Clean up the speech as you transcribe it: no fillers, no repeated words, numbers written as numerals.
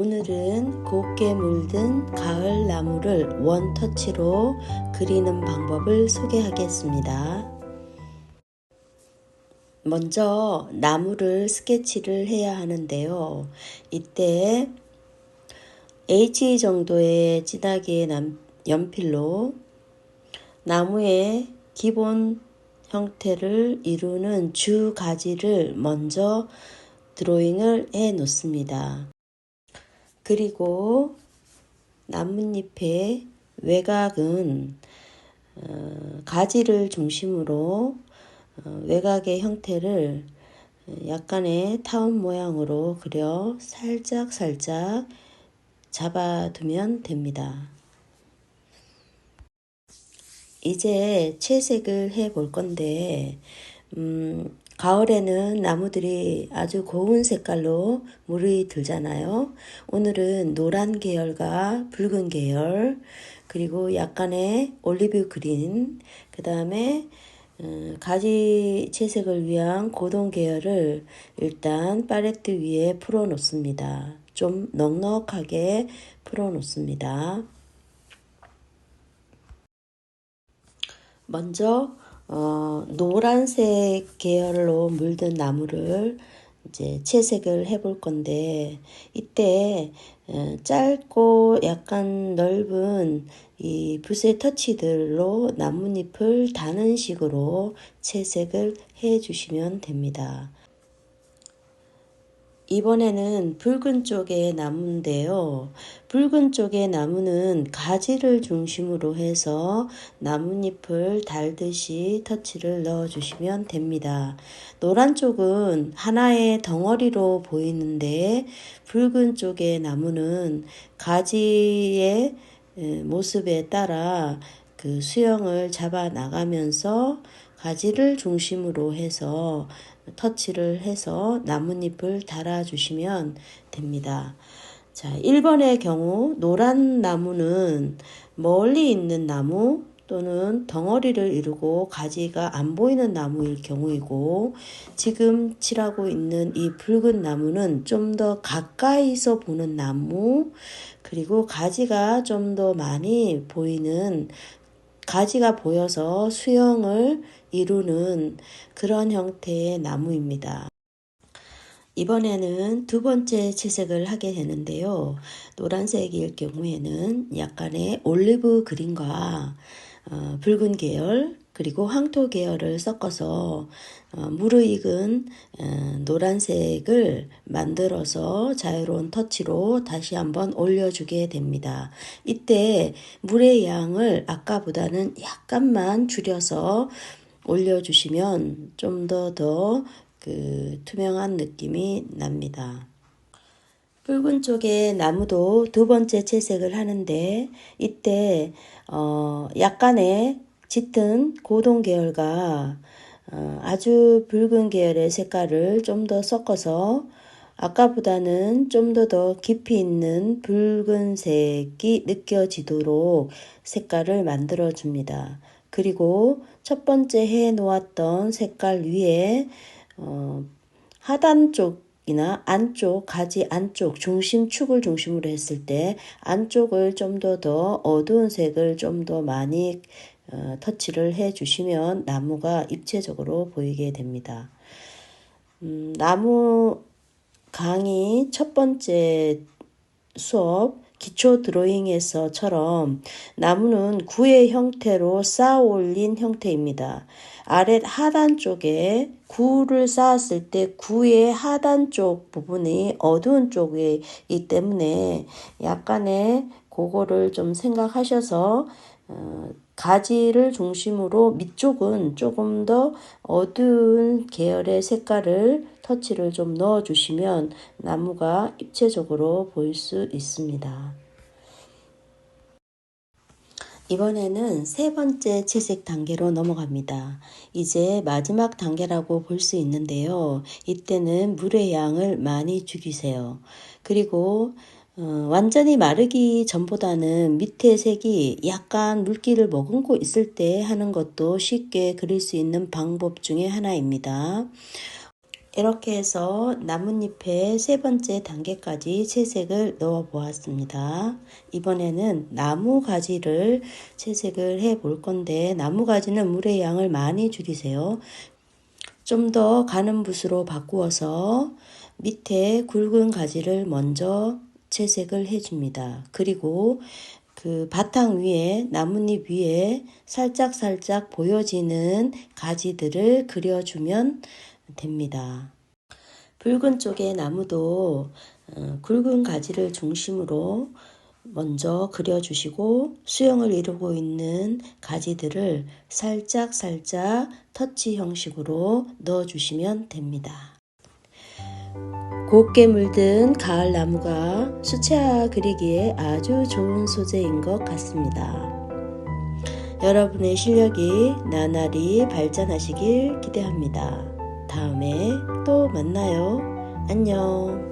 오늘은 곱게 물든 가을 나무를 원터치로 그리는 방법을 소개하겠습니다. 먼저 나무를 스케치를 해야 하는데요. 이때 H 정도의 진하게 연필로 나무의 기본 형태를 이루는 주 가지를 먼저 드로잉을 해 놓습니다. 그리고 나뭇잎의 외곽은 가지를 중심으로 외곽의 형태를 약간의 타원 모양으로 그려 살짝 잡아두면 됩니다. 이제 채색을 해 볼 건데 가을에는 나무들이 아주 고운 색깔로 물이 들잖아요. 오늘은 노란 계열과 붉은 계열, 그리고 약간의 올리브 그린, 그 다음에 가지 채색을 위한 고동 계열을 일단 팔레트 위에 풀어 놓습니다. 좀 넉넉하게 풀어 놓습니다. 먼저 노란색 계열로 물든 나무를 이제 채색을 해 볼 건데, 이때 짧고 약간 넓은 이 붓의 터치들로 나뭇잎을 다는 식으로 채색을 해 주시면 됩니다. 이번에는 붉은 쪽의 나무인데요. 붉은 쪽의 나무는 가지를 중심으로 해서 나뭇잎을 달듯이 터치를 넣어주시면 됩니다. 노란 쪽은 하나의 덩어리로 보이는데, 붉은 쪽의 나무는 가지의 모습에 따라 그 수영을 잡아 나가면서 가지를 중심으로 해서 터치를 해서 나뭇잎을 달아주시면 됩니다. 자, 1번의 경우 노란 나무는 멀리 있는 나무 또는 덩어리를 이루고 가지가 안 보이는 나무일 경우이고, 지금 칠하고 있는 이 붉은 나무는 좀 더 가까이서 보는 나무, 그리고 가지가 좀 더 많이 보이는, 가지가 보여서 수영을 이루는 그런 형태의 나무입니다. 이번에는 두 번째 채색을 하게 되는데요. 노란색일 경우에는 약간의 올리브 그린과 붉은 계열, 그리고 황토 계열을 섞어서 무르익은 노란색을 만들어서 자유로운 터치로 다시 한번 올려주게 됩니다. 이때 물의 양을 아까보다는 약간만 줄여서 올려주시면 좀 더 투명한 느낌이 납니다. 붉은 쪽의 나무도 두 번째 채색을 하는데, 이때 약간의 짙은 고동 계열과 아주 붉은 계열의 색깔을 좀 더 섞어서 아까보다는 좀 더 깊이 있는 붉은색이 느껴지도록 색깔을 만들어 줍니다. 그리고 첫 번째 해 놓았던 색깔 위에 하단 쪽이나 안쪽, 가지 안쪽, 중심축을 중심으로 했을 때 안쪽을 좀 더 어두운 색을 좀 더 많이 터치를 해 주시면 나무가 입체적으로 보이게 됩니다. 나무 강의 첫 번째 수업 기초 드로잉에서처럼 나무는 구의 형태로 쌓아 올린 형태입니다. 아래 하단 쪽에 구를 쌓았을 때 구의 하단 쪽 부분이 어두운 쪽이기 때문에 약간의 그거를 좀 생각하셔서 가지를 중심으로 밑쪽은 조금 더 어두운 계열의 색깔을 터치를 좀 넣어주시면 나무가 입체적으로 보일 수 있습니다. 이번에는 세 번째 채색 단계로 넘어갑니다. 이제 마지막 단계라고 볼 수 있는데요. 이때는 물의 양을 많이 줄이세요. 그리고 완전히 마르기 전보다는 밑에 색이 약간 물기를 머금고 있을 때 하는 것도 쉽게 그릴 수 있는 방법 중에 하나입니다. 이렇게 해서 나뭇잎의 세 번째 단계까지 채색을 넣어 보았습니다. 이번에는 나무 가지를 채색을 해 볼 건데, 나무 가지는 물의 양을 많이 줄이세요. 좀 더 가는 붓으로 바꾸어서 밑에 굵은 가지를 먼저 채색을 해줍니다. 그리고 그 바탕 위에, 나뭇잎 위에 살짝 보여지는 가지들을 그려주면 됩니다. 붉은 쪽의 나무도 굵은 가지를 중심으로 먼저 그려주시고, 수영을 이루고 있는 가지들을 살짝 터치 형식으로 넣어주시면 됩니다. 곱게 물든 가을 나무가 수채화 그리기에 아주 좋은 소재인 것 같습니다. 여러분의 실력이 나날이 발전하시길 기대합니다. 다음에 또 만나요. 안녕.